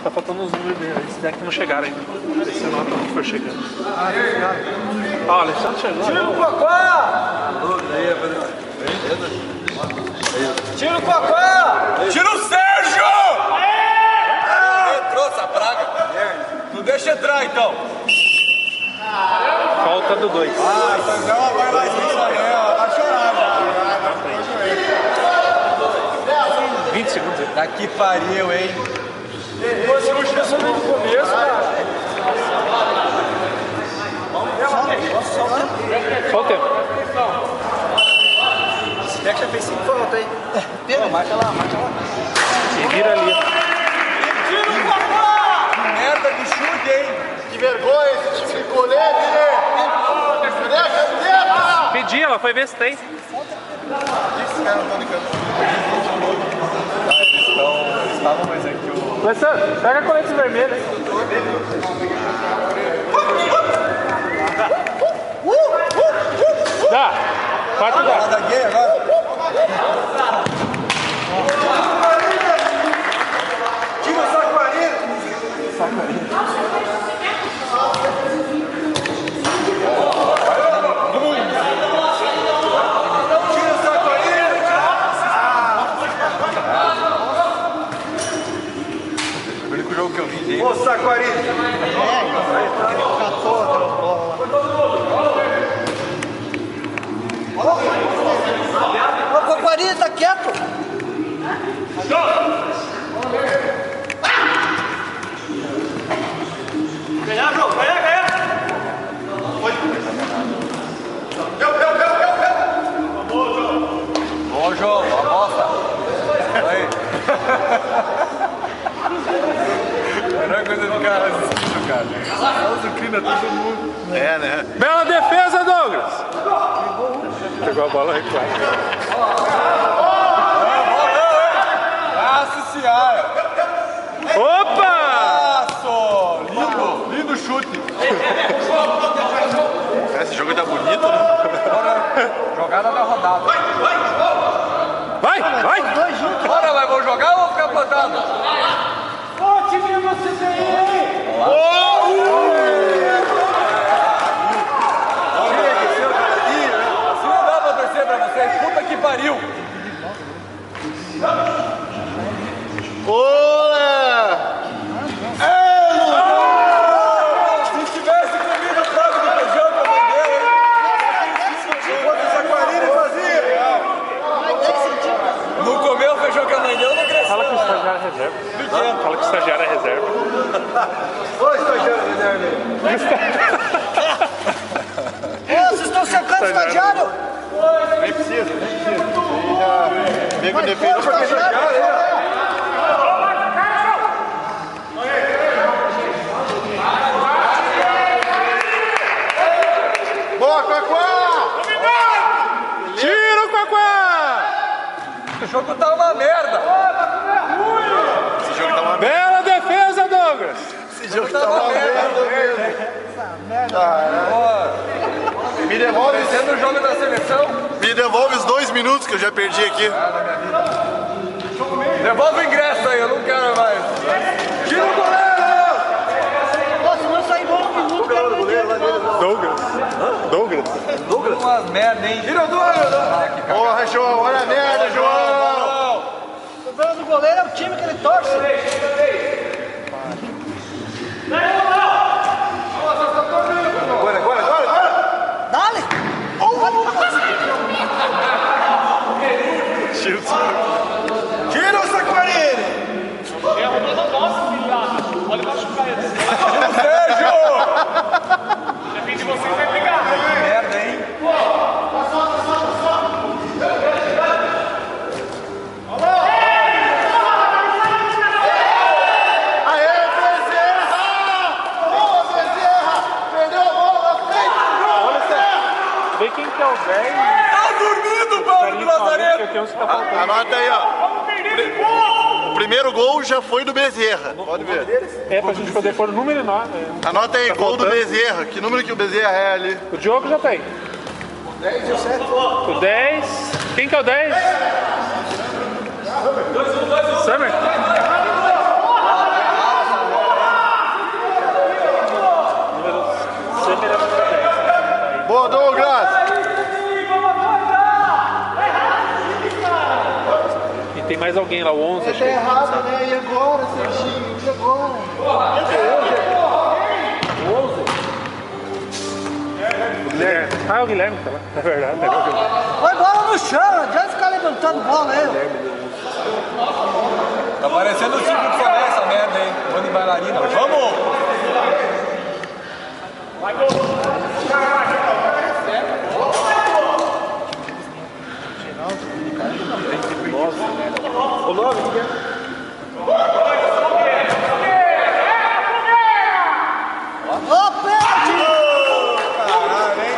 Tá faltando os números dele. Esses daqui não chegaram ainda. Esse nota não for chegando. Ó, o Alexandre chegou. Tira o Coquá! Tira o Coquá! Tira o Sérgio! Entrou essa praga. Não deixa entrar então. Falta do 2. Ah, então vai lá e vai chorar já. 20 segundos. Daqui pariu, hein? Você não esqueceu nem no começo, cara. Só o tempo. Esse deck já fez 5 faltas aí. Pega, marca lá. E vira ali. Que merda de chute, hein? Que vergonha esse time de colete, né? Pedi, ela foi ver se tem. Esses caras não estão ligando. Eles estavam, mas é que o... Alessandro, pega a colete vermelha aí. Dá. 4 dá. Nada gay agora. Tira o Saquarino. Ô, Saquarino! Ô, Coquari, tá quieto! Ganhar, jogo! Ganhar! Bom jogo, a bosta! Aí! Melhor coisa do cara assistir, cara. Azucrina todo mundo. É, né? Bela defesa, Douglas. Pegou a bola recuada. Nossa senhora! Opa! Nossa! Lindo chute! Esse jogo tá bonito, né? Jogada da rodada. Vai! Bora, vai, vou jogar ou vou ficar plantado? Ô, time, vocês aí! Se não dá pra torcer pra vocês, puta que pariu! Olá! Se tivesse comido o frango do feijão que eu mandei, hein? Enquanto o Saquarino fazia! Não comeu o feijão que eu mandei, eu não cresci. Fala que o estagiário é reserva. Fala que o estagiário é reserva. Ô, estagiário reserva Ô, vocês estão cercando o estagiário? Nem precisa. Pega o defeito. Boa, Coquá! Tira o Coquá! O jogo tá uma merda! Esse jogo tá uma merda. Bela defesa, Douglas. Esse jogo tá uma merda. Me devolve, Sendo o jogo da seleção, me devolve os 2 minutos que eu já perdi aqui. devolve o ingresso aí, eu não quero mais. Tira o goleiro! Pô, se não sair bom, minuto, cara, não adianta. Douglas? Umas merda, hein? Tira o Douglas! Porra, João, olha a merda, João! O problema do goleiro é o time que ele torce. Agora! Dale! Tira o Saquarino! Tira o Sérgio! Depende de vocês, vai pegar. Que merda, hein? Aê, Bezerra! Boa, Bezerra! Perdeu a bola na frente! Vê quem que é o 10. Tá dormindo, Paulo do Lazareto! Que é o que tá faltando. Anota aí, ó. O primeiro gol já foi do Bezerra. Pode ver. É pra gente poder pôr o número 9. Anota aí, Tá gol do faltando. Bezerra. Que número que o Bezerra é ali? O Diogo já tem. 10 e o 7. O 10. Quem que é o 10? Summer. tem mais alguém lá, o 11. Tá errado, né? E agora, Serginho? E agora? O 11? O Guilherme. Ah, o Guilherme tá lá. É verdade. Vai bola no chão, não adianta ficar levantando bola aí. Tá parecendo o time do Flamengo essa merda, hein? Bando de bailarina. Vamos! O 9, o que é? Ô, perde! Caralho, hein?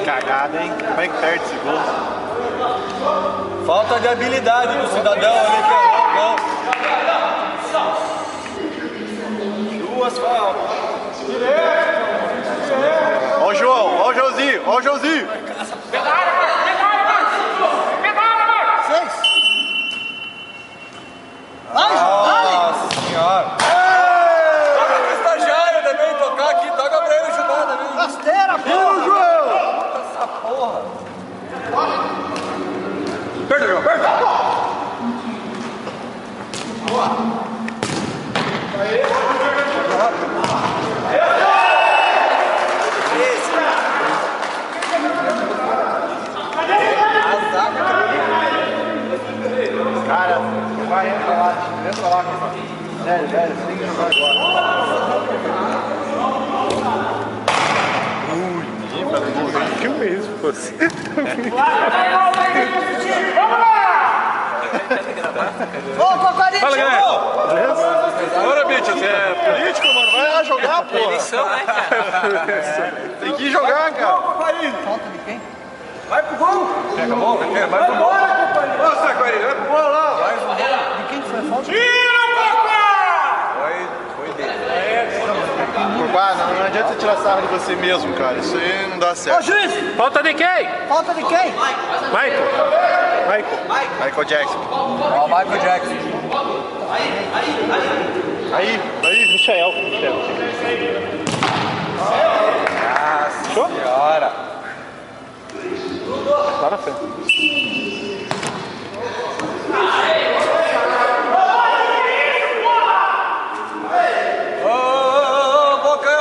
Cagada, hein? Como é que perde esse gol? Falta de habilidade do cidadão ali que é gol. Duas faltas. Ó o João, ó o Joãozinho, ó o Joãozinho. Nossa senhora. Toca pro estagiário também, tocar aqui, toca pra ele ajudar também. Rasteira, porra! João! Essa porra. Aperta, João, aperta. Cara, vai, entra lá, Sério, velho, você tem que jogar agora. Que mesmo fosse. Ô, Cocarinho! Fala, galera. Agora, bicho, você é político, mano? Vai lá jogar, porra. Eleição, né, cara? Tem que ir jogar, cara. Falta de quem? Vai pro gol. Pega a bola, vai pro gol. Nossa, Saquarina, vai pro gol lá. De quem que foi a falta? Foi dele. Corbá, não adianta tirar sarro de você mesmo, cara. Isso aí não dá Ô, certo. juiz! Falta de quem? Falta de quem? Michael. Michael Jackson. Ó, o Michael Jackson. Aí. Michel. Nossa senhora. Lá na frente. Ô, Boca aí, ó.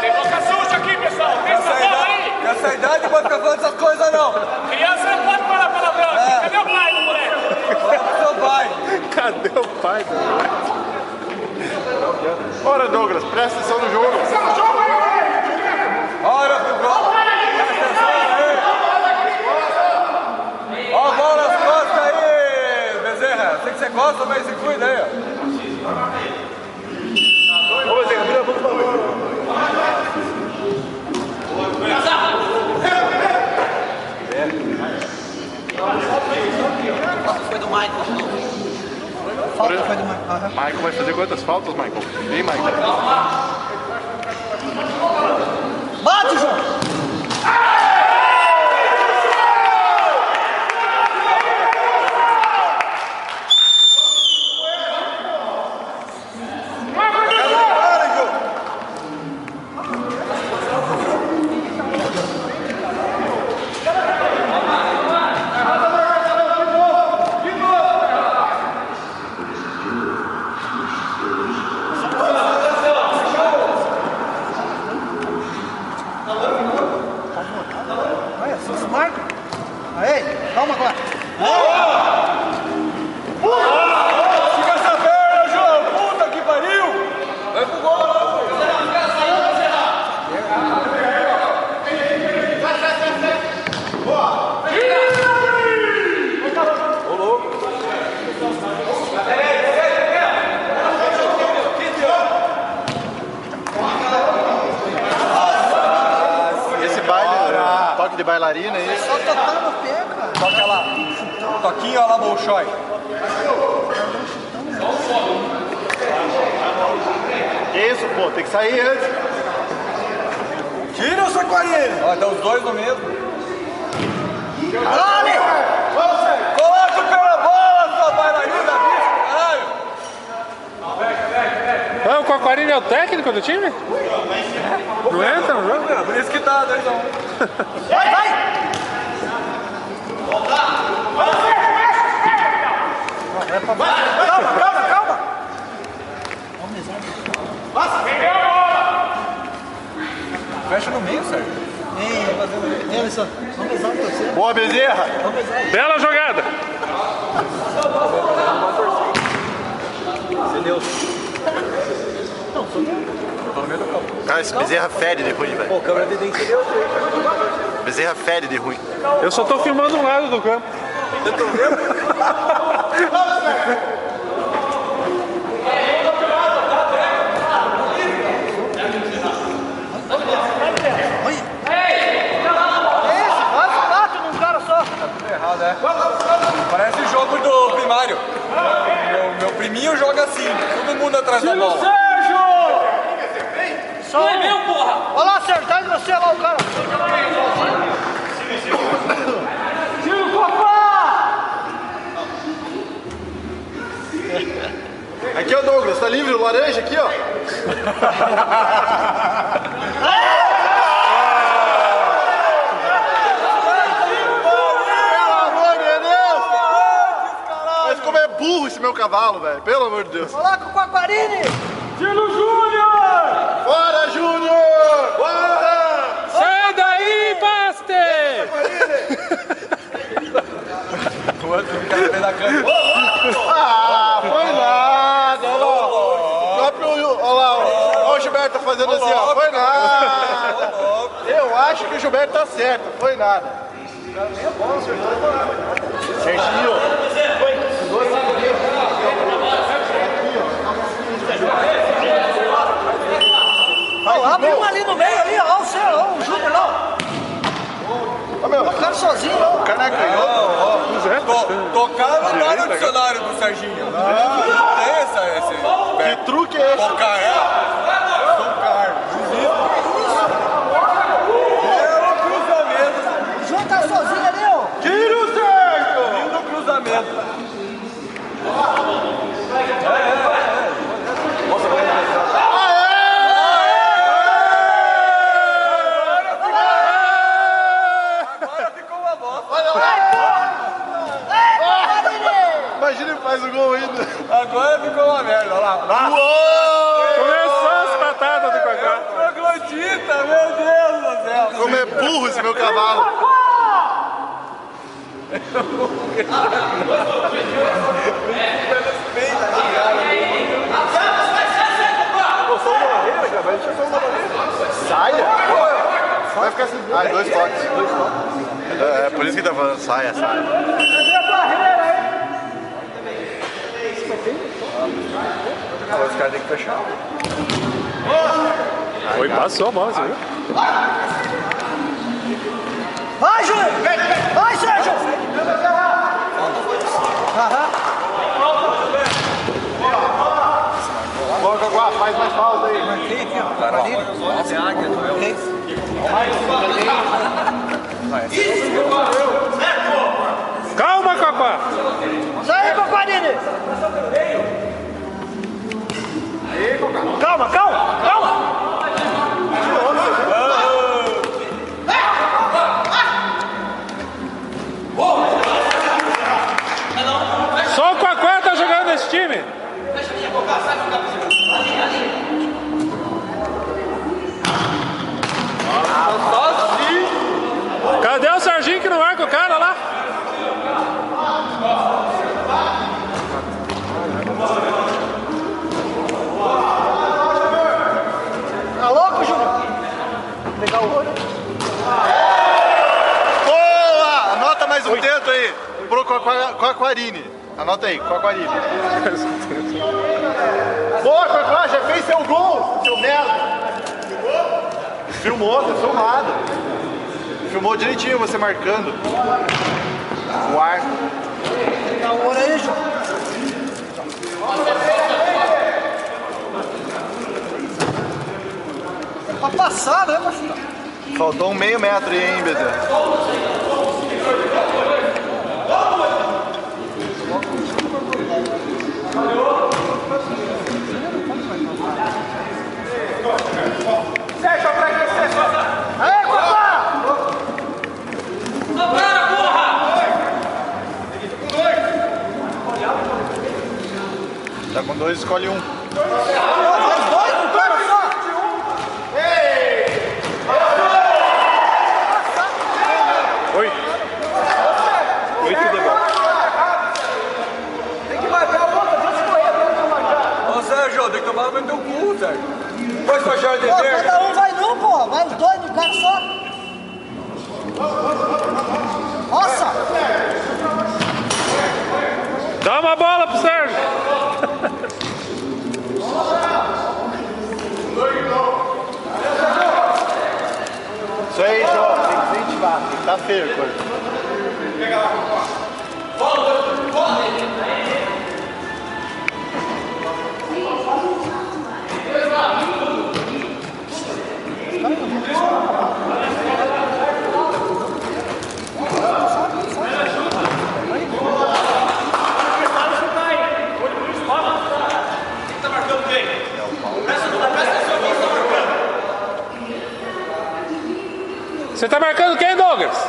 Tem boca suja aqui, pessoal. Tem essa bola aí. Essa idade não pode ficar falando essas coisas, não. Criança não pode falar palavrão. Cadê o pai do moleque? Fala pro seu pai. Cadê o pai do Bora, Douglas, presta atenção no jogo. Bora pro gol. Presta atenção aí. Ó a bola nas costas aí, Bezerra. Tem que ser costa, mas se cuida aí, ó. Ô, Bezerra, vira a bola pra bola. Foi do Michael. Falta foi do Michael. Michael vai fazer quantas faltas, Michael? Vem, Michael. Bate, João! Olha, se marca. Aí, calma agora. Fica essa perna, João. Puta que pariu. Vai pro gol. Esse baile, toque de bailarina aí. Só tocar no pé, cara. Toca lá. Toquinho lá, Bolshoi. Que isso, pô? Tem que sair antes. Tira o Saquarina. Ó, tá os dois no mesmo. Dale! Coloca o pé na bola, sua bailarina, bicho, caralho. Ah, o Coquarino é o técnico do time? Não entra no jogo? Por isso que tá 2-1. Vai, vai! Boa, Bezerra. Bela jogada. Cara, esse Bezerra fede de ruim, velho. Pô, câmera de dentro deu. Bezerra fede de ruim. Eu só tô filmando um lado do campo. Parece o jogo do primário. Meu priminho joga assim, todo mundo atrás da bola. Sérgio! Não é meu, porra! Olha lá, Sérgio, tá indo você lá, o cara. Tiro Copá! Aqui, ó, Douglas, tá livre o laranja aqui, ó. Burro esse meu cavalo, velho. Pelo amor de Deus. Olha lá com o Quaquarini! Tiro Júnior! Fora, Júnior! Bora! Sai daí, Baster! O outro cara vem da cama. Ah, foi nada. Olha lá, olha o Gilberto fazendo assim, ó. Foi nada. Eu acho que o Gilberto tá certo. Foi nada. Serginho. Abre um ali no meio ali, ó, o Júnior lá. O cara sozinho, ó. O cara ganhou. Tocar não tá no dicionário do Serginho. Não tem esse. Que truque é esse? Tocar, Tocar. É o cruzamento. O Júnior tá sozinho ali, ó. Tiro certo! Lindo cruzamento. Imagina ele faz o gol ainda. Agora ficou uma merda, olha lá. Começou as patadas do Cacá. Troglodita, meu Deus do céu. Como é burro esse meu cavalo. Saia? Vai ficar assim. Ah, 2 toques. É por isso que tá falando saia. Cadê a barreira, hein? Os caras têm que fechar. Foi, passou a bola, você viu? Vai, Júnior! Vai, Sérgio! Boa, Caguá, faz mais pausa aí. Marquei aqui, ó. Quaquarini. Você águia, não é? Calma, Cacá! Sai aí, Quaquarini! Calma! Só o Cacá tá jogando nesse time. Cadê o Serginho que não marca o cara lá? Tá louco, Júnior? Pegar o olho. Boa! Anota mais um tento aí. Pro Quaquarini. Anota aí, Quaquarini. Boa, Quaquá, já fez seu gol, seu merda. Filmou, tá filmado. Filmou direitinho você marcando. O ar. Dá o olho aí, Júnior. É pra passar, né, pra chutar? Faltou um meio metro aí, hein, Bezerra? Sérgio, pra que você... Aê, Copá! Tá com 2, escolhe um. Mais 2, um cara só! Oi. Depois pra Jardim Pô, Verde. cada um vai num, pô. Vai os dois no cara só. Nossa! Dá uma bola pro Sérgio. Isso aí, João. Tem que incentivar. Tá feio a coisa. Você tá marcando quem, Douglas?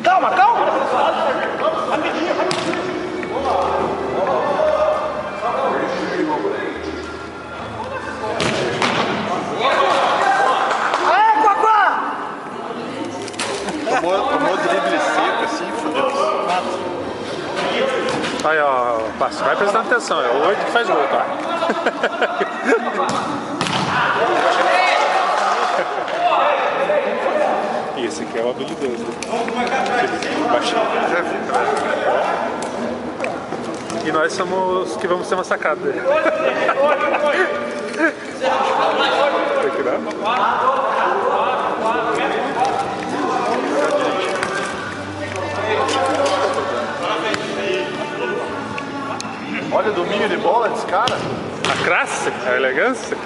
Calma, calma! Aê, Quaquá! Tomou drible seco assim, fodeu. Aí, ó, Passo, vai prestando atenção, é o 8 que faz gol, tá? Esse aqui é o habilidoso. Baixinho. E nós somos os que vamos ser massacrados dele. Tem que dar? Olha o domínio de bola desse cara. A classe, a elegância.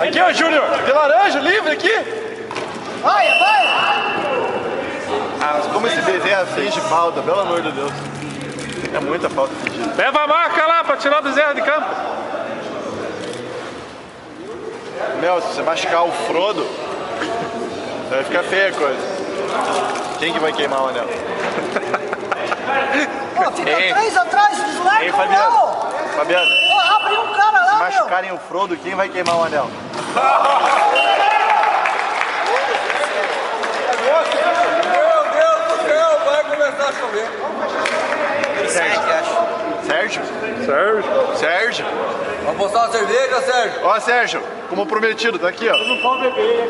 Aqui, ó, Júnior. De laranja, livre aqui. Vai, vai! Ah, mas como esse Bezerra fez de falta, pelo amor de Deus. É muita falta fingida. Leva a marca lá pra tirar o Bezerra de campo. Meu, se você machucar o Frodo, vai ficar feia a coisa. Quem que vai queimar o anel? Pô, fica Ei. 3 atrás, deslarga Ei, o Fabiano. anel! Fabiano, Pô, abre um cara se lá, meu! machucarem o Frodo, quem vai queimar o anel? Meu Deus do céu, vai começar a chover. Sérgio? Sérgio. Sérgio? Vamos postar uma cerveja, Sérgio? Ó, Sérgio, como prometido, tá aqui, ó. Não pode beber.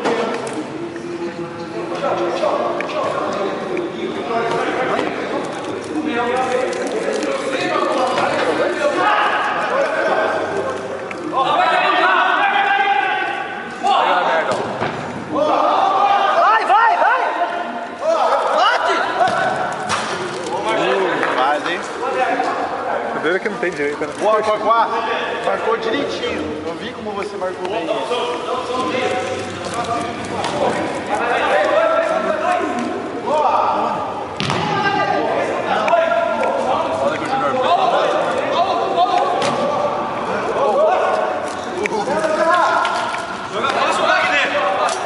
Vai, vai, vai! Bate! Quase, hein? O dele é que não tem direito, né? Boa, Quaquá. Marcou direitinho. Eu vi como você marcou bem isso. Olha que o Júnior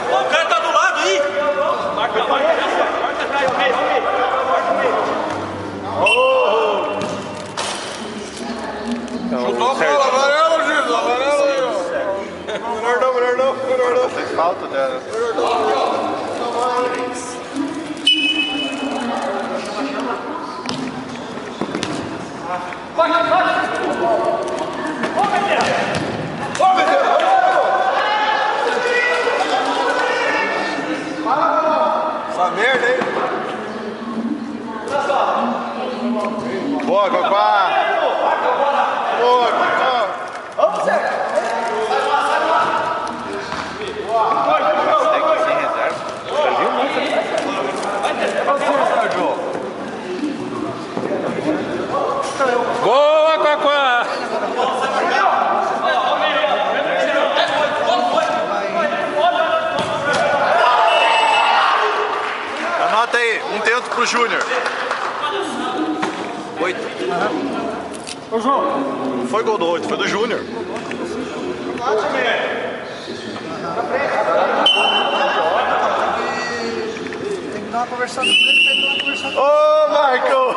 O cara tá do lado aí. Marca, marca atrás, ao meio, marca o meio. Chutou a bola, amarelo, Gil, amarelo aí, ó. Melhor não, melhor não, melhor não. fez falta dela. Essa merda, hein? Boa, Quaquá. Boa, Quaquá. Vamos, Sérgio! Tem que ir sem reserva. Boa, Quaquá! Anota aí, um tento pro Júnior. 8. Ô, João! Não foi gol do 8, foi do Júnior. Tem que dar uma conversada com ele, tem que dar uma conversada com Ô, Michael!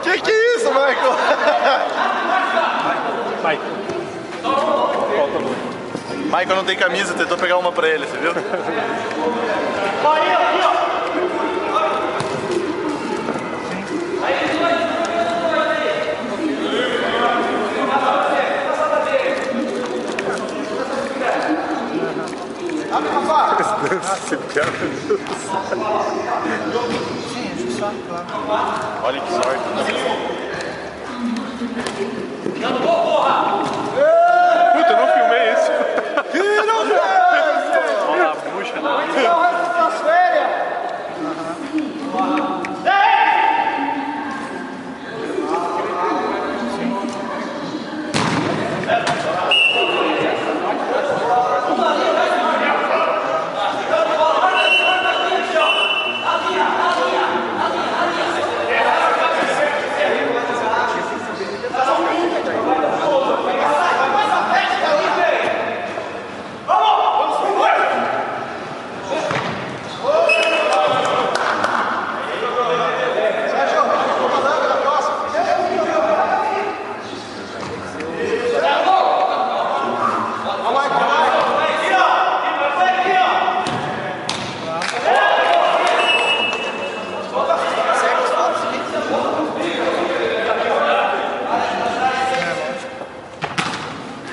Que é isso, Michael? Vai. Michael não tem camisa, tentou pegar uma pra ele, você viu? Esse piada. Sim, enche o saco, claro. Olha que sorte. Puta, eu não filmei isso. Olha a bucha na vida.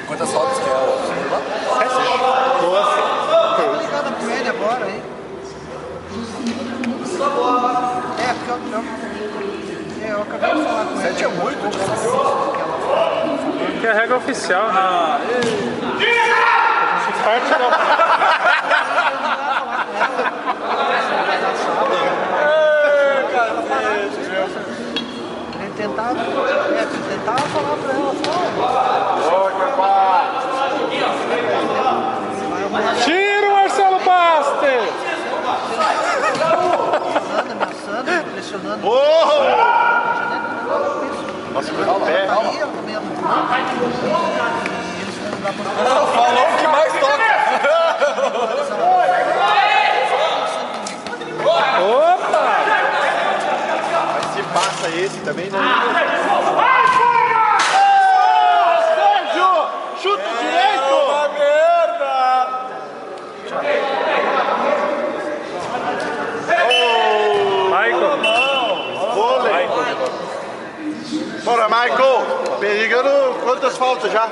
Quantas fotos que é o celular? Tô ligada com ele agora aí. É, porque eu acabei de falar com ele. 7 é muito, Que é a regra oficial, né? Parte não. Ele tentava falar pra ela, Tira o Marcelo Bastos! ameaçando, pressionando. Nossa, foi no pé. Aí eu também eles vão dar pra falou o que mais toca. Opa! Mas se passa esse também, né? Sérgio! Chuta direito! Uma merda! Michael. Vôlei! Bora, Michael! Perigando quantas faltas já?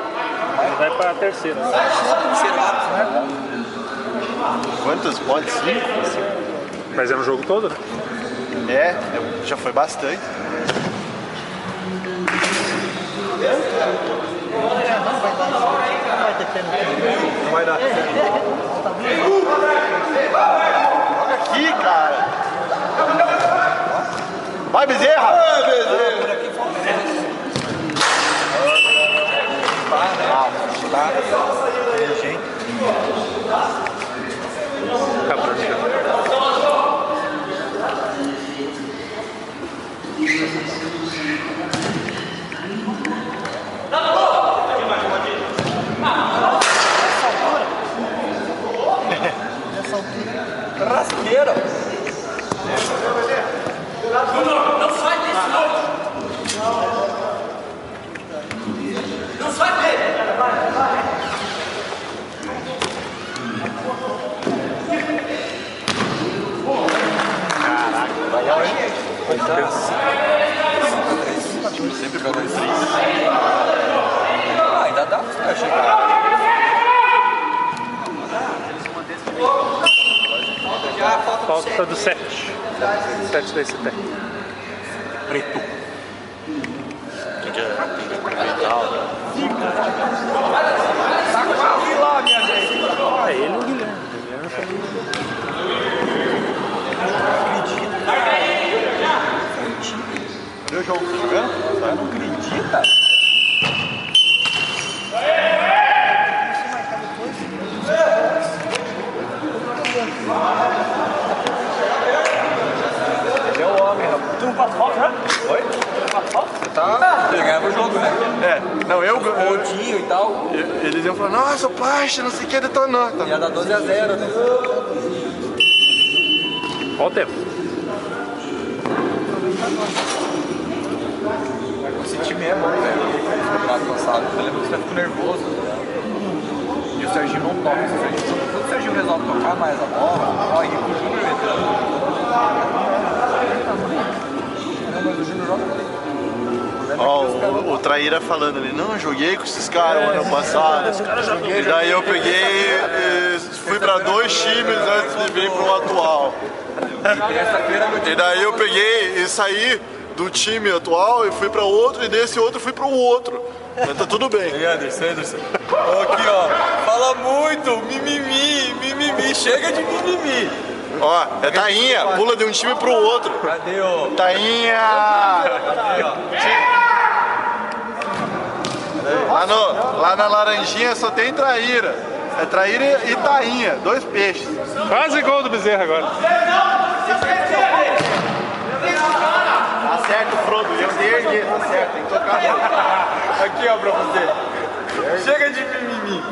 Ele vai pra terceira. Quantas? Pode? 5? Mas é no jogo todo, né? Já foi bastante. Não vai dar. Olha aqui, cara! Vai, Bezerra! Rasqueira. Não sai desse novo. Não sai dele. Sempre pegou em 3. Ainda dá pra chegar. Falta do 7. 7 desse pé. Preto. Tem que aproveitar. Tá quase lá, minha gente. É ele e o Guilherme. O Guilherme foi... Cadê o jogo? Tá jogando? Não acredita? Ele é o homem, rapaz. Tu não faz falta, né? Oi? Você tá... Ele ganhava o jogo, né? Não, eu Rodinho e tal. eles iam falar, nossa, o Plast, não sei o que, detonou. Tá? Ia dar 12-0, né? Qual o tempo? Esse time é bom, velho. No campeonato passado, eu lembro que você ficou nervoso. E o Serginho não toca. Quando o Serginho resolve tocar mais a bola, ó, e o Júnior entra. Não, mas o Júnior joga bem. Ó, o Traíra falando ali, não, joguei com esses caras no ano passado. E daí eu peguei, fui pra 2 times antes de vir pro atual. E daí eu peguei e saí do time atual e fui pra outro, e desse outro fui pro outro. Mas tá tudo bem. E Anderson. Aqui, ó. Fala muito, mimimi. Chega de mimimi. Ó, é Tainha, pula de um time pro outro. Cadê o... Tainha! Aqui, ó. Lá na Laranjinha só tem Traíra. É Traíra e Tainha, 2 peixes. Quase gol do Bezerra agora. Acerta o Frodo, eu sei erguer, tá certo, tem que tocar. Aqui, ó, pra você. Chega de mimimi.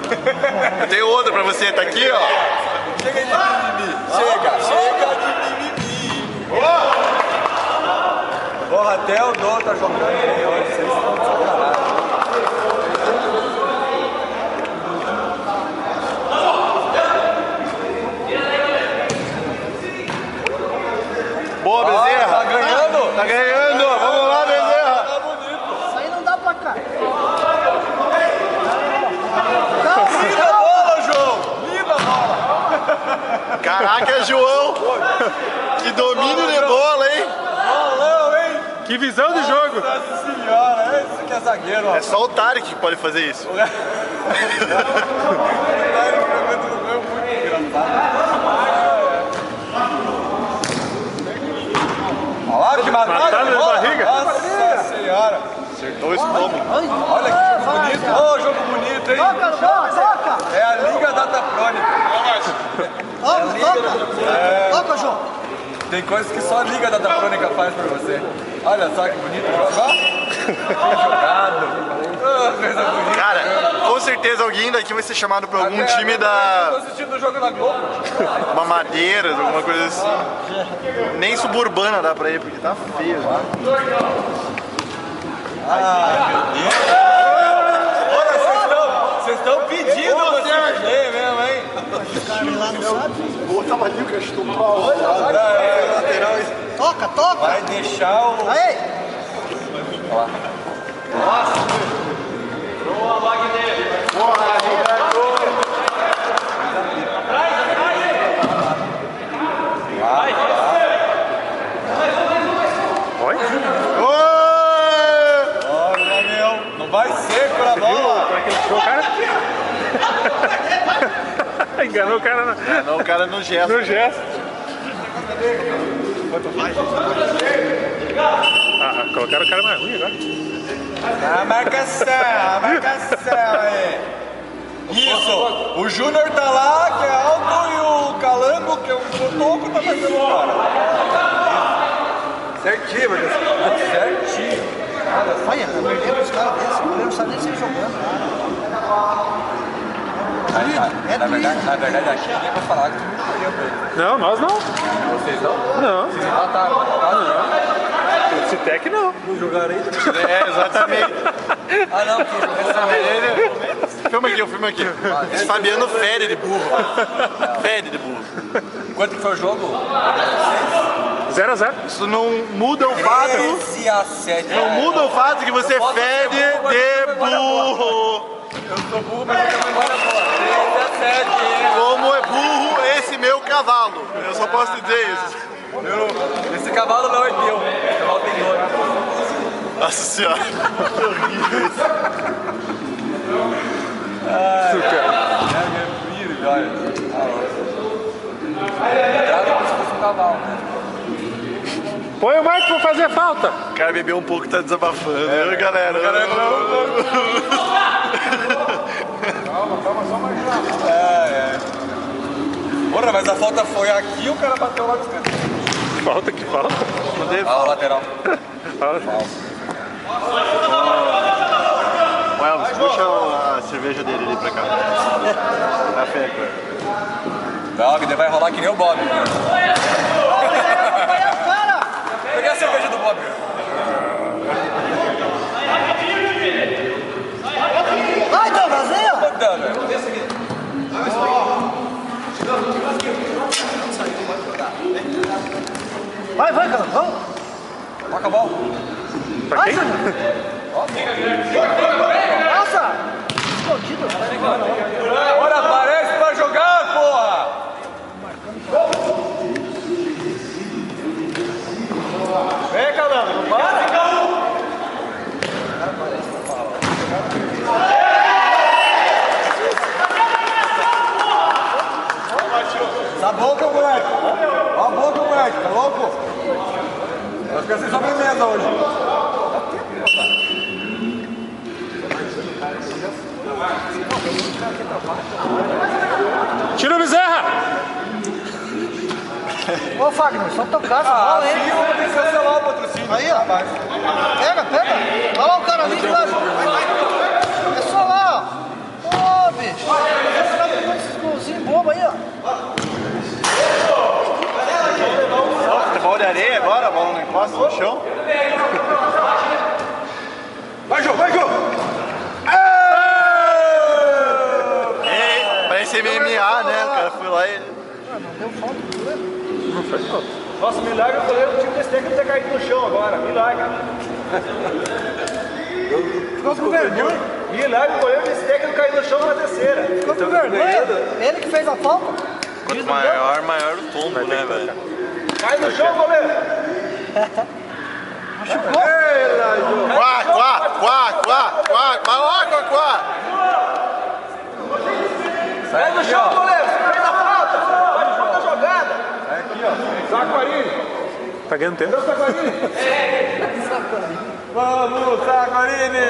Tem outra pra você, tá aqui, ó. Chega de mimimi. Chega de mimimi. Porra, até o Dô tá jogando bem hoje. Vocês estão de sacanagem. Boa, Bezerra. Tá ganhando? Tá ganhando. Vamos lá, Bezerra. Tá bonito. Isso aí não dá pra cá. Linda a bola, João. Linda a bola. Caraca, João. Que domínio de bola, hein? Bolão, hein? Que visão de jogo. Nossa senhora, esse que é zagueiro, ó. É só o Tarek que pode fazer isso. Olha lá que Mataram de barriga. Nossa senhora. Acertou o estômago. Olha que jogo bonito. Ô, jogo bonito, hein? Toca, toca. É a Liga Datatrônica. Toca, João. Tem coisas que só a Liga Datatrônica faz pra você. Olha só que bonito o jogo, ó. Bem jogado. Coisa bonita. Cara, com certeza alguém daqui vai ser chamado pra algum time Eu da... tô assistindo o jogo na Globo. Uma Madeira, alguma coisa assim. Nem suburbana dá pra ir, porque tá feio. Olha, vocês estão pedindo pra se perder mesmo, hein? Tava ali o que chutou pra lá. Lateral. Toca, toca. Vai deixar o... Aí. Olha, meu. Não vai ser pra bola. Como é que ele tirou o cara? Enganou o cara Não, o cara no gesto. no gesto. Colocaram o cara mais ruim agora. A marcação aí. Isso. O Júnior tá lá, que é alto, e o Calango, que é o toco, tá fazendo fora. Certinho, meu Deus. Certinho. Olha, eu perdi pros caras desses. Eu não sabia nem se jogando. Na verdade, aqui ninguém vai falar que tu me perdeu pra ele. Não, nós não. Vocês não? Não. Vocês empataram. Esse tech não. Não jogaram ainda? É, exatamente. Ah, não, porque Filma aqui. Esse Fabiano fede de burro. Fede de burro. Quanto que foi o jogo? 0-0. Isso não muda o fato. 13-7. Não muda o fato que você fede de burro. Eu sou burro, mas eu também moro boa. 13-7. Como é burro esse meu cavalo. Eu só posso te dizer isso. Esse cavalo não é meu. Esse cavalo tem dois. Nossa senhora. Entrada como se fosse um cavalo, né? Põe o Marco pra fazer falta. O cara bebeu um pouco e tá desabafando. Galera. Porra, mas a falta foi aqui e o cara bateu lá de dentro. Falta que falta. Ah, o lateral. Elvis, puxa a cerveja dele ali pra cá. Café, cara. Não, que vai rolar que nem o Bob. Peguei a cerveja do Bob. Vai, Douglas, aí, ó. Vai, cara, vamos. Toca a bola. Pra quem? Ó, Nossa! Escondido. Bora, aparece pra jogar, porra! Vem, Calango, não para! Tá boca, moleque! Ó a boca, moleque, tá louco? Vai ficar sem sobremesa hoje. Tira o Bezerra! Ô, Fagner, só tocar essa bola, hein? Sim, eu vou ter que cancelar o patrocínio. Aí, ó. Pega. Olha lá o cara ali de lá. É só lá, ó. Ô, bicho. Esses golzinhos bobos aí, ó. Futebol de areia agora, a bola não encosta no chão. Vai, Jô, vai, Jô! Parece MMA, né? O cara foi lá e... Não deu falta. Não foi falta. Nossa, milagre, o goleiro do time desse técnico ter caído no chão agora. Milagre. Ficou com vergonha. Milagre, o goleiro desse técnico caiu no chão na terceira. Ficou com vergonha. Ele que fez a falta. Quanto maior, maior o tombo, né, velho? Cai no chão, goleiro. Machucou. Quá! Vai logo, quá! Cai no chão, goleiro. Fez a falta. Pode fazer a jogada. Sai aqui, ó. Saquarini. Tá ganhando tempo? Vamos, Saquarini.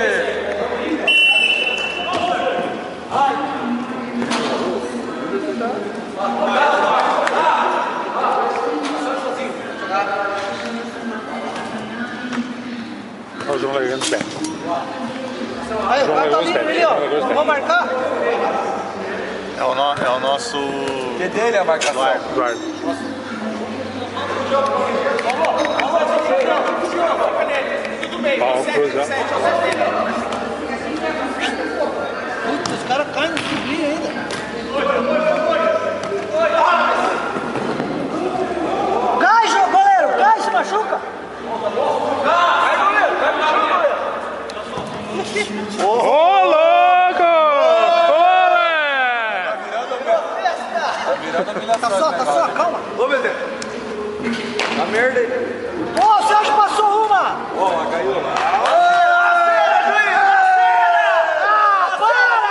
Olha o João largando o pé. Aí, o cara tá livre ali, ó. Vamos marcar? É o nosso... Que dele é a marcação? Eduardo. Paulo cruzar. Putz, os caras caem no subir ainda. Cai, goleiro! Cai, se machuca! Cai, goleiro. Cai no chão, goleiro. Ô, louco! Tá só, calma. Ô, Bezerra. Tá merda aí. Ô, o Sérgio passou uma! Ó, caiu. Ah, para!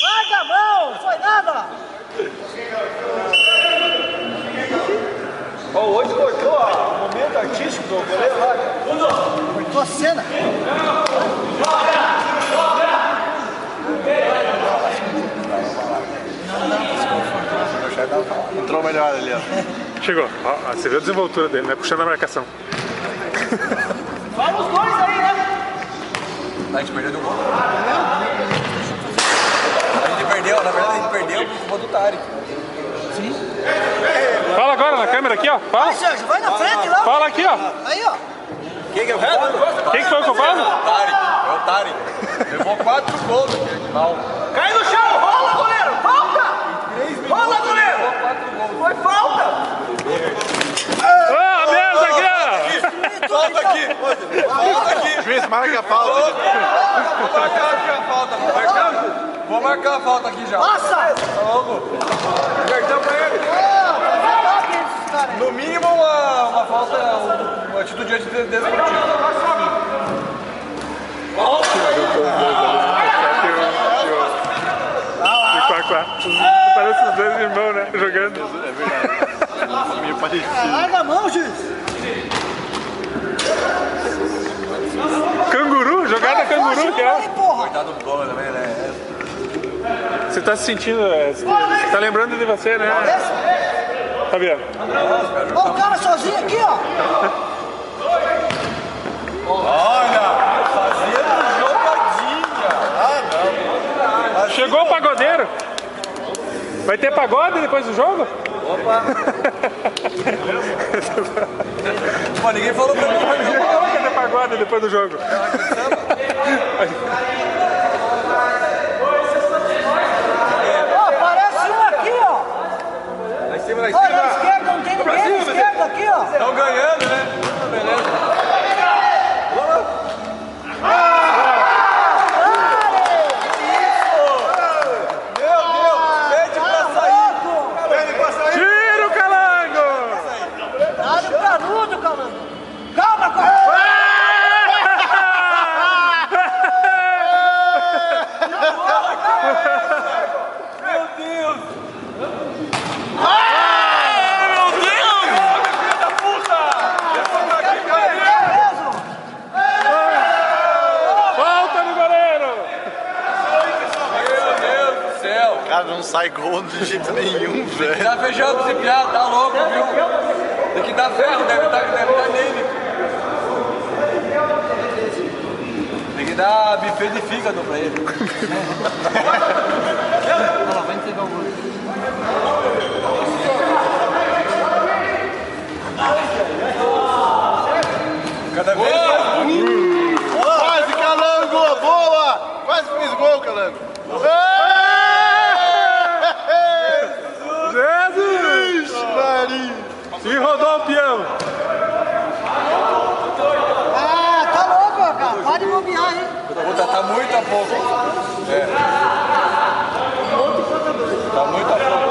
Larga a mão, foi nada! Ó, hoje cortou o momento artístico do goleiro lá. Cortou a cena. Entrou melhor ali, ó. Chegou. Ó, você viu a desenvoltura dele, né? Puxando a marcação. Vai os dois aí, né? A gente perdeu de um gol. A gente perdeu, na verdade a gente perdeu pro gol do Tarek. Sim. Fala agora na câmera aqui, ó. Fala. Vai, Sérgio, vai na frente lá. Fala aqui, ó. Aí, ó. Quem que é o resto? Quem que foi o culpado? Tarek, é o Tarek. Levou 4 gols aqui, final. Cai no chão, rola, goleiro! Falta! Rola, goleiro! Foi falta! Ah, a mesa aqui, ó. Falta aqui! Falta aqui! Juiz, marca a falta. Vou marcar aqui a falta. Vou marcar a falta aqui já. Passa! Tá louco? Cartão pra ele. Esses caras aí. No mínimo uma falta, uma atitude antidesportiva. Parece os dois irmãos, né? Jogando. É verdade. Meio parecido. Larga a mão, juiz! Canguru, jogada canguru que Aí, é. porra! Coitado do gol também, né? Você tá se sentindo. Tá lembrando de você, né? Tá vendo? Ó, o cara sozinho aqui, ó! Olha, fazendo jogadinha. Ah, não. Chegou o pagodeiro. Vai ter pagode depois do jogo? Opa. Pô, ninguém falou pra mim. Vai ter pagode depois do jogo. Ó, parece um aqui, ó! Lá em cima, lá em Olha na cima. esquerda, não tem ninguém na esquerda aqui, ó! Estão ganhando, né? Beleza. Tira o Calango! Dá-lhe o canudo, Calango! Calma, corre! Meu Deus! Cara, não sai gol de jeito nenhum, velho. Tá fechando esse piado, tá louco, viu? Tem que dar ferro, deve estar nele. Tem que dar buffet de fígado pra ele. Olha lá, vai entregar o gol. Cada vez mais bonito. Quase, Calango! Boa! Quase fez gol, Calango. Jesus! E rodou o peão. Ah, tá louco, cara. Pode bobear, hein? Puta, tá muito a pouco. É. Tá muito a pouco.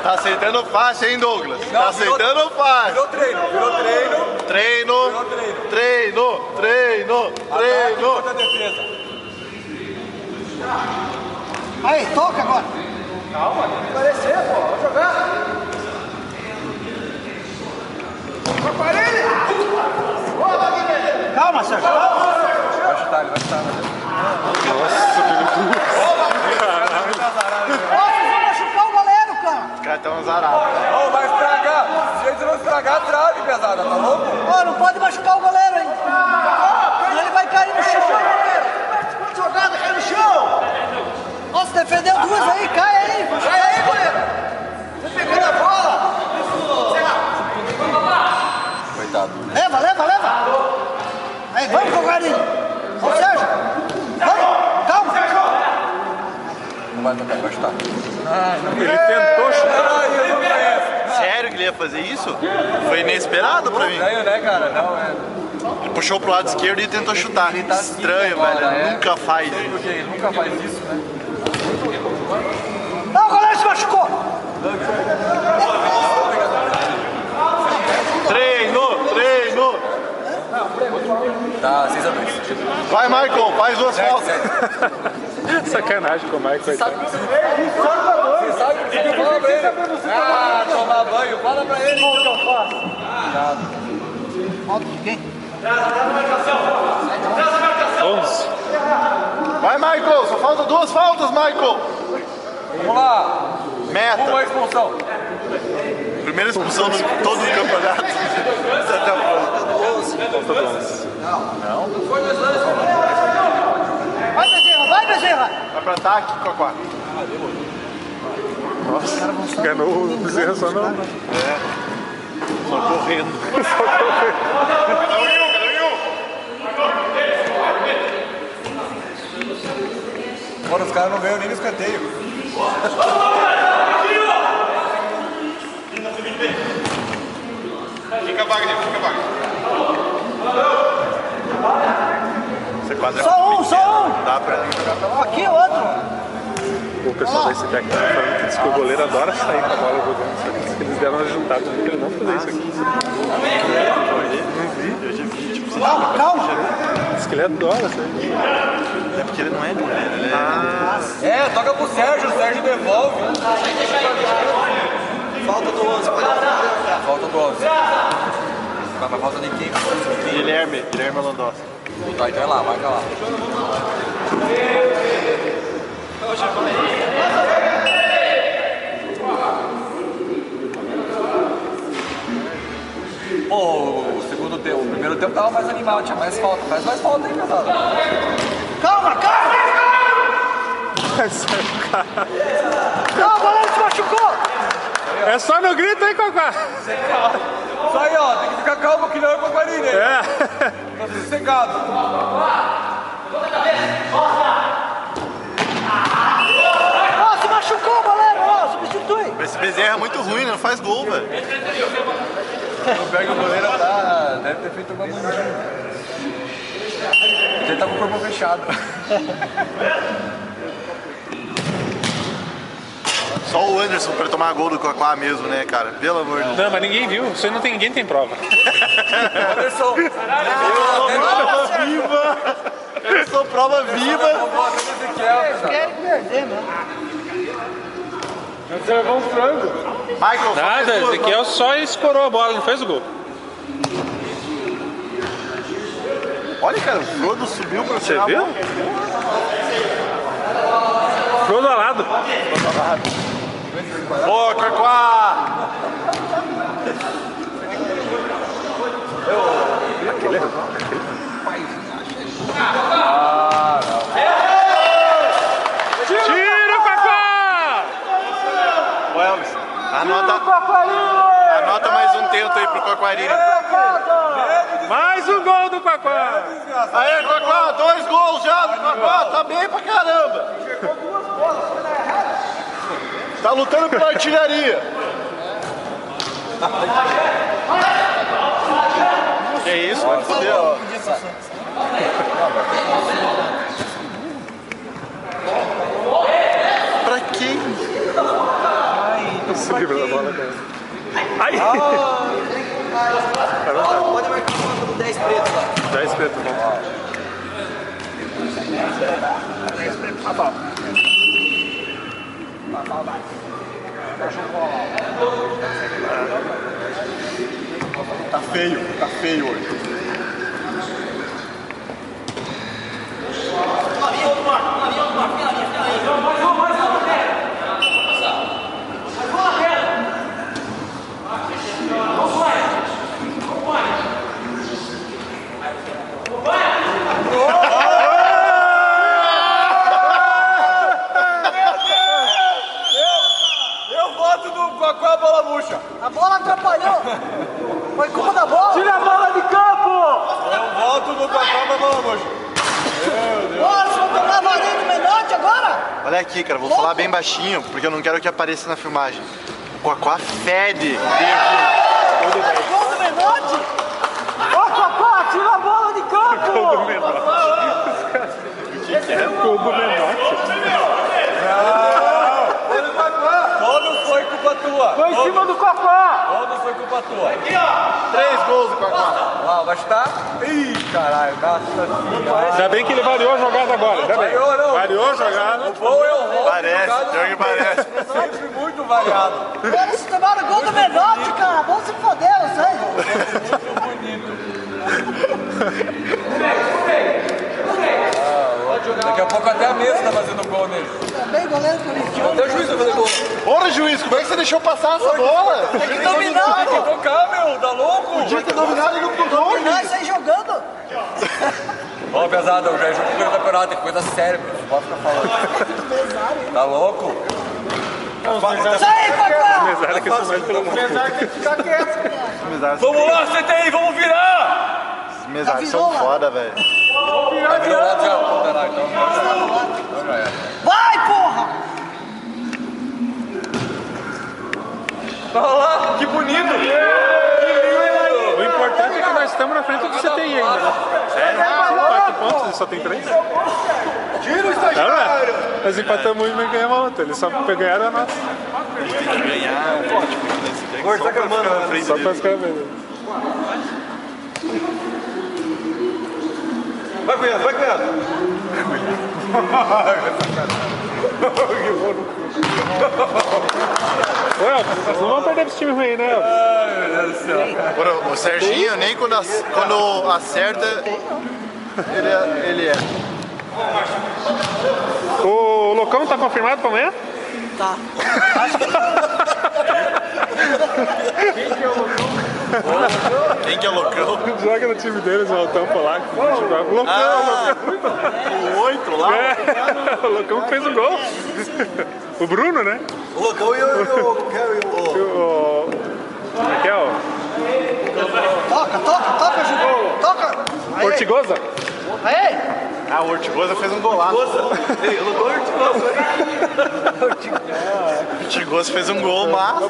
Tá aceitando fácil, hein, Douglas? Tá aceitando fácil. Virou treino. Treino. Contra a defesa. Aí, toca agora. Calma, tem que parecer, pô. Vamos jogar. Calma, Sérgio. Calma. Vai chutar, ele vai chutar. Nossa, Ó, vocês vão machucar o goleiro, cara. Os caras estão azarados. Ô, vai estragar. Se a gente não estragar a trave, pesada, tá louco? Ó, não pode machucar o goleiro, hein? Senão ele vai cair no chão, goleiro. Jogada, cai no chão. Nossa, defendeu duas aí, cai aí. Cai aí, goleiro. Você pegando a bola. Coitado. Leva. Aí, vamos, Cogarinho. Ô, Sérgio. Vamos, calma. Não vai tocar, vai chutar. ele tentou chutar. Eu não conheço. Sério que ele ia fazer isso? Foi inesperado pra mim. Estranho, né, cara? Não, é. Ele puxou pro lado esquerdo e tentou chutar. Ele tá Estranho, assim agora, velho. é. Nunca faz Sei isso. porque ele nunca faz isso, né? Não, o goleiro se machucou. Treino. Tá, 6-2. Vai, Michael, faz duas faltas. Sacanagem com o Michael. Você sabe o que você fala pra ele? Ah, tomar banho, fala pra ele. O que eu faço? Falta de quem? 11. Vai, Michael, só falta duas faltas, Michael. Vamos lá. Meta. Uma expulsão. Primeira expulsão de todo o campeonato. Vai, Bezerra. Vai pra ataque, Cocó. Nossa, enganou o Bezerra só não. Só correndo. Mano, os caras não ganham nem no escanteio. Fica Wagner. Você quase Só um. dá pra Aqui, outro. O pessoal da ICTEC tá falando que diz que o goleiro adora sair com a bola jogando. Só que diz que eles deram uma juntada pra ele não fazer isso aqui. Calma. Diz que ele adora sair. É porque ele não é goleiro, ele É, toca pro Sérgio, o Sérgio devolve. Falta do 11. Falta do 11. Mas falta de quem? Guilherme Landossi. Tá, então é lá, marca lá. Pô, o segundo tempo, o primeiro tempo tava mais animado, tinha mais falta. Faz mais falta aí, pesado. Calma. Não, o goleiro se machucou. É só no grito aí, Cocó. Isso aí, ó, tem que ficar calmo que não é Coquari, né? É. Tá sossegado. Ó, se machucou o goleiro, ó, substitui. Esse Bezerra é muito ruim, não faz gol, velho. O pega o goleiro tá. Deve ter feito uma bandinha. Ele tá com o corpo fechado. Só o Anderson pra tomar gol do Quaquá mesmo, né, cara? Pelo amor de Deus. Não, mas ninguém viu. Isso aí não tem, ninguém tem prova. Anderson. Eu sou prova viva. Eles querem perder, mano. Você levou um frango. Michael, Nada, Ezequiel só escorou a bola, não fez o gol. Olha, cara, o Frodo subiu pra Você viu? Frodo alado. Ô, Quaquá! Tira o Quaquá! Ô, Elvis, anota mais um tento aí pro Quaquarini. Mais um gol do Quaquá! Aê, Quaquá, 2 gols já do Quaquá, tá bem pra caramba. Tá lutando pela artilharia. Que isso, mano? Fudeu, ó. Pra quem? Se livra da bola, cara. Ai! Pode marcar uma do 10 preto lá. 10 preto, bom. Tá feio hoje. Eu voto no Quaquá a bola murcha. A bola atrapalhou. Foi culpa da bola. Tira a bola de campo. Eu voto no Quaquá a bola murcha. Bora, vamos tomar varinha do Menotti agora? Olha aqui, cara, vou falar bem baixinho, porque eu não quero que apareça na filmagem. O Quaquá fede. Gol do Menotti? Ô, Cacá, tira a bola de campo! Gol do Menotti. Gol do Menotti. Todos foi culpa tua. Foi em cima do Cacá! Todos foi culpa tua. 3 gols do Quaquá. Lá, vai chutar? Ih, caralho, nossa senhora. Ainda bem que ele variou a jogada agora, ainda bem. Variou, não. Variou a jogada. O bom é o rolo. Parece, pior que parece. Sempre muito variado. Eles tomaram gol do Menotti, cara! Vamos se foder, vocês! Daqui a pouco até a mesa tá fazendo gol nele. Também goleiro corintiano. Até o juiz vai fazer gol. Bora, juiz, como é que você deixou passar essa bola? Tem que dominar, Tem que pô! tocar, meu, tá louco? Podia ter dominado e não tocou, Dominar juiz. isso aí jogando! Ó, pesado, eu já jogo pelo campeonato, tem coisa séria, meu. Não pode ficar falando. Tá louco? Isso aí, Cacá! Mesário que isso mais pelo mundo. Vamos lá, CTI, vamos virar! Esses mesários são foda, velho. Vai virar o lado já. Tá lá, então já é. Vai, porra! Olha lá, que bonito! O importante é que nós estamos na frente do CTI ainda, né? Sério? 4 pontos, ele só tem 3. Tira o estagiário! Nós empatamos uma e ganhamos a outra. Eles só ganharam a nossa. Tem que ganhar um monte desse deck Gordo, só tá pra gravando, ficar na né? frente Só pra dele. ficar vendo. Vai, cunhado, vai, cunhado! Ô, Elton, nós não vamos perder pra esse time ruim, né, Elton? Ai, meu Deus do céu. Agora, o Serginho, nem quando acerta, ele é. O Locão tá confirmado pra amanhã? Tá. Quem que é o Loucão? Joga no time deles, o Altão Polaco. O Locão, O 8 lá? o Locão que fez o gol. O Bruno, né? O Loucão e o... Como é que é, ó? Toca, Ju! Toca! Aí, Ortigosa? aí! Ah, o Ortigosa fez um golaço. Ei, eu não tô Ortigosa. O Ortigosa fez um gol, mas...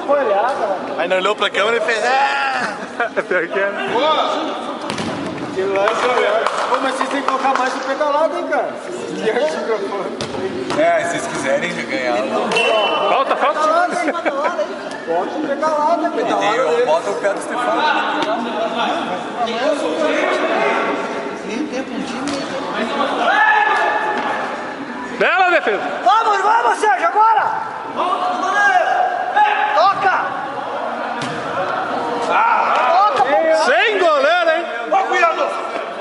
Aí não olhou pra câmera e fez... Pior que é, né? Pô, mas vocês têm que colocar mais no pedalado, hein, cara? É, se vocês quiserem ganhar. Falta. cima da hora aí. Pode pegar lá, né? Bota o pé do Stefano. Meio tempo um time, meio tempo. Bela defesa. Vamos, Sérgio, agora! Toca! Toca, pô! Sem goleiro, hein? Ó, cuidado!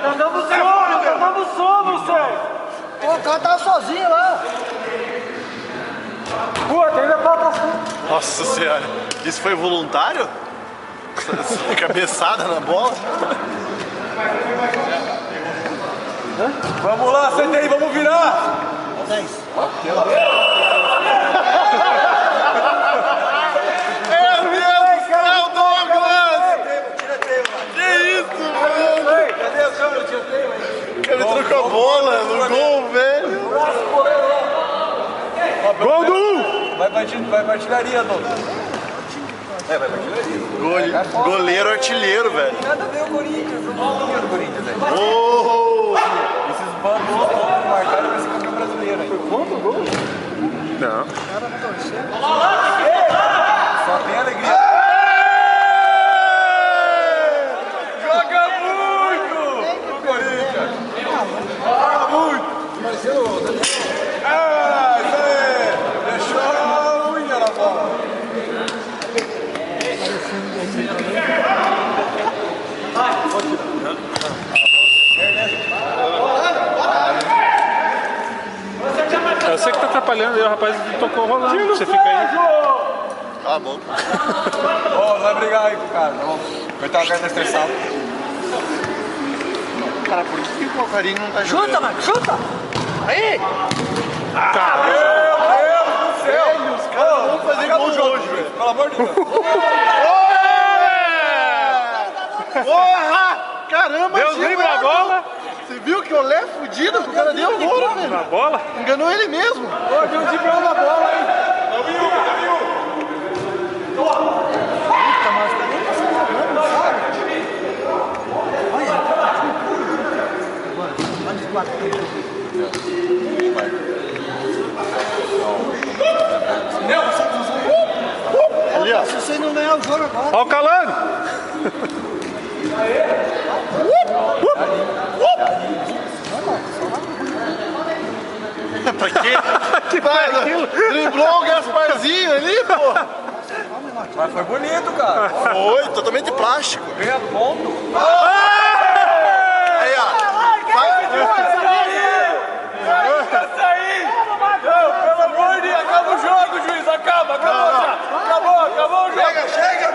Tá dando sono, Sérgio! Pô, o cara tava sozinho lá. Pô, ainda falta assim. Nossa senhora, isso foi voluntário? Essa cabeçada na bola? Vamos lá, senta aí, vamos virar! 10. Meu Deus do céu, Douglas! Que isso, mano? Cadê a câmera? Eu tiroteio, hein? Ele trocou a bola no gol, velho. Gol do 1. Vai pra artilharia, Douglas. Vai pra artilharia. Goleiro artilheiro, velho. Nada a ver o Corinthians, o bolinho do Corinthians, velho. Oh! Esses bambus todos marcaram pra esse campeão brasileiro aí. Não. Só tem alegria. Joga muito! O Corinthians! Joga muito! Isso aí! Deixou a unha na bola. Eu sei que tá atrapalhando aí, o rapaz tocou rolando. Você fica aí. Tá bom. Ó, não vai brigar aí com o cara, tá bom? Coitado, o cara tá estressado. Cara, por que o Calcarinho não tá Chuta, jogando? Marco, chuta! Aí! Meu Deus do céu! Os caras vão fazer Acaba gol o jogo, hoje, velho. pelo amor de Deus. Porra! Caramba, Deus livre a bola. Você viu que olé fudido que o cara deu agora, velho? Na bola. Enganou ele mesmo. Ô, deu um tibrão na bola, hein? Puta, mas tá nem passando sabe? Olha. Olha os quatro. Ali, ó. Se você não ganhar o jogo agora. Ó o Calando. Pra quê? Que foi aquilo? Driblou o Gasparzinho ali, pô. Mas foi bonito, cara. Foi, totalmente plástico. Ganha ponto. Aí, ó. Essa aí! Não, pelo amor de Deus, acaba o jogo, juiz, acabou já. Acabou o jogo. Chega.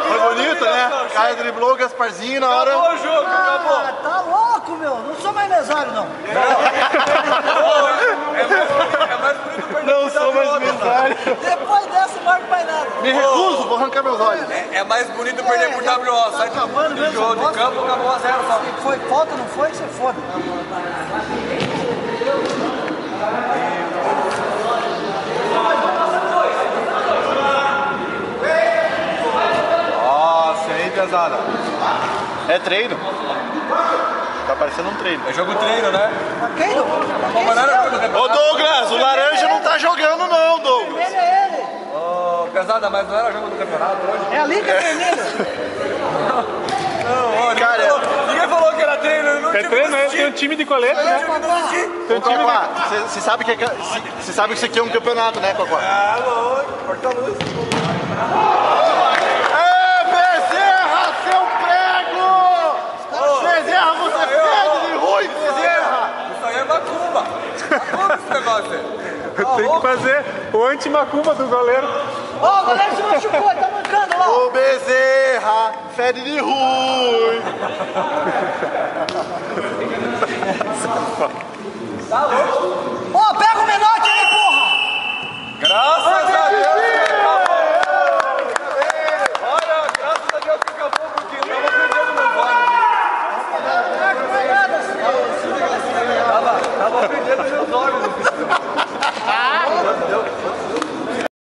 Foi bonito, né? O cara driblou o Gasparzinho na hora. Acabou o jogo, acabou. Ah, tá louco, meu. Não sou mais mesário, não. É mais bonito perder. Não sou mais mesário. Depois dessa, não marco mais nada. Me recuso, vou arrancar meus olhos. É mais bonito perder por WO. Sai acabando de mesmo jogo essa de campo, acabou a 0 só. Foi falta, não foi? Você foda. Nossa, aí, pesada. É treino. Tá parecendo um treino. É jogo treino, né? Quem não? Mas não era jogo do Ô campeonato. Douglas, o laranja não tá jogando não, Douglas. Ele é ele. Ô, pesada, mas não era jogo do campeonato hoje? É ali que é vermelho. Não, ó, Cara, ninguém falou que era treino. Eu não É tive treino, que né? assistir. Tem um time de colete, né? Tem um time de... Cocó, você sabe que isso aqui é um campeonato, né, Cocó? Ah, louco, corta a luz. Ê, Bezerra, seu prego! Bezerra, você fede de ruim, Bezerra! Isso aí é macumba. Macumba esse negócio aí. Tem que fazer o anti-macumba do goleiro. Ó, o goleiro se machucou, ele tá mancando lá. Ô, Bezerra, fede de ruim! Ó, pega